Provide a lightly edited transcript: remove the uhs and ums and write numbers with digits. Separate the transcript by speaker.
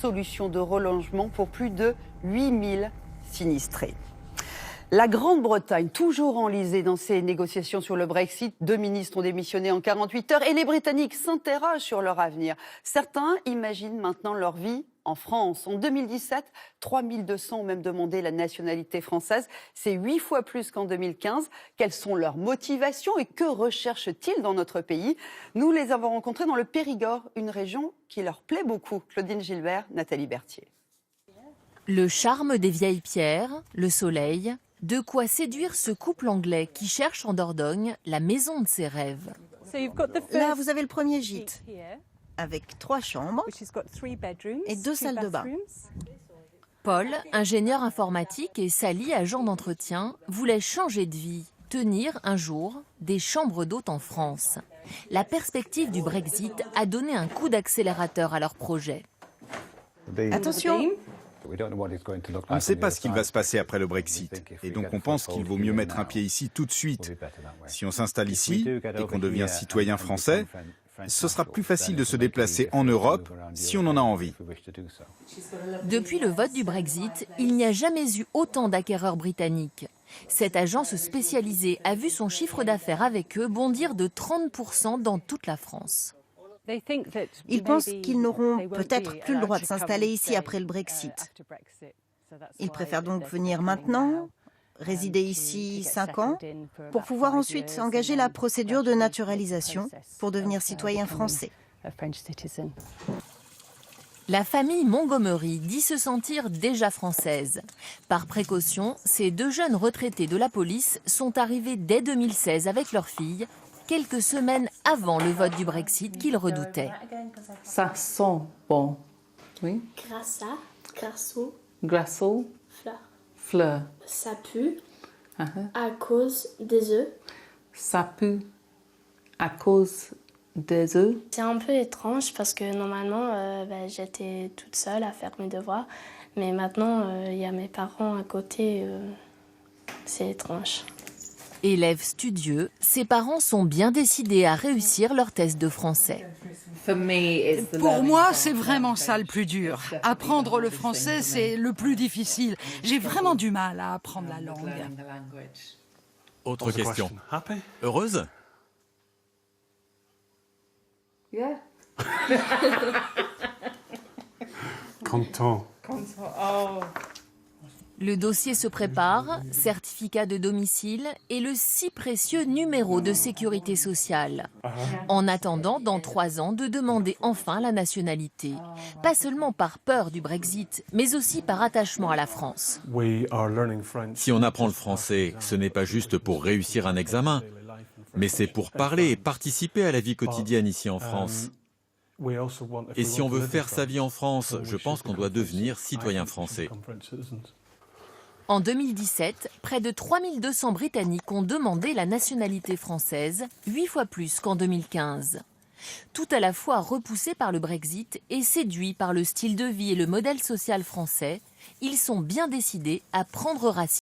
Speaker 1: Solution de relogement pour plus de 8000 sinistrés. La Grande-Bretagne, toujours enlisée dans ses négociations sur le Brexit, 2 ministres ont démissionné en 48 heures et les Britanniques s'interrogent sur leur avenir. Certains imaginent maintenant leur vie en France. En 2017, 3200 ont même demandé la nationalité française. C'est 8 fois plus qu'en 2015. Quelles sont leurs motivations et que recherchent-ils dans notre pays? Nous les avons rencontrés dans le Périgord, une région qui leur plaît beaucoup. Claudine Gilbert, Nathalie Berthier. Le charme des vieilles pierres, le soleil, de quoi séduire ce couple anglais qui cherche en Dordogne la maison de ses rêves.
Speaker 2: Là, vous avez le premier gîte, avec 3 chambres et 2 salles de bain.
Speaker 1: Paul, ingénieur informatique, et Sally, agent d'entretien, voulaient changer de vie, tenir un jour des chambres d'hôtes en France. La perspective du Brexit a donné un coup d'accélérateur à leur projet.
Speaker 2: Attention!
Speaker 3: On ne sait pas ce qu'il va se passer après le Brexit. Et donc on pense qu'il vaut mieux mettre un pied ici tout de suite. Si on s'installe ici et qu'on devient citoyen français, ce sera plus facile de se déplacer en Europe si on en a envie.
Speaker 1: Depuis le vote du Brexit, il n'y a jamais eu autant d'acquéreurs britanniques. Cette agence spécialisée a vu son chiffre d'affaires avec eux bondir de 30% dans toute la France.
Speaker 2: Ils pensent qu'ils n'auront peut-être plus le droit de s'installer ici après le Brexit. Ils préfèrent donc venir maintenant, résider ici 5 ans, pour pouvoir ensuite engager la procédure de naturalisation pour devenir citoyen français.
Speaker 1: La famille Montgomery dit se sentir déjà française. Par précaution, ces 2 jeunes retraités de la police sont arrivés dès 2016 avec leur fille, quelques semaines avant le vote du Brexit qu'ils redoutaient.
Speaker 4: Ça sent bon. Oui.
Speaker 5: Grassa, grasso,
Speaker 4: Grasso,
Speaker 5: fleur.
Speaker 4: fleur.
Speaker 5: Ça pue à cause des œufs.
Speaker 4: Ça pue à cause des œufs.
Speaker 5: C'est un peu étrange parce que normalement, j'étais toute seule à faire mes devoirs. Mais maintenant, il y a mes parents à côté. C'est étrange.
Speaker 1: Élèves studieux, ses parents sont bien décidés à réussir leur test de français.
Speaker 6: Pour moi, c'est vraiment ça le plus dur. Apprendre le français, c'est le plus difficile. J'ai vraiment du mal à apprendre la langue.
Speaker 7: Autre question. Heureuse?
Speaker 8: Content.
Speaker 1: Le dossier se prépare, certificat de domicile et le si précieux numéro de sécurité sociale. En attendant, dans 3 ans, de demander enfin la nationalité. Pas seulement par peur du Brexit, mais aussi par attachement à la France.
Speaker 7: Si on apprend le français, ce n'est pas juste pour réussir un examen, mais c'est pour parler et participer à la vie quotidienne ici en France. Et si on veut faire sa vie en France, je pense qu'on doit devenir citoyen français.
Speaker 1: En 2017, près de 3200 Britanniques ont demandé la nationalité française, 8 fois plus qu'en 2015. Tout à la fois repoussés par le Brexit et séduits par le style de vie et le modèle social français, ils sont bien décidés à prendre racine.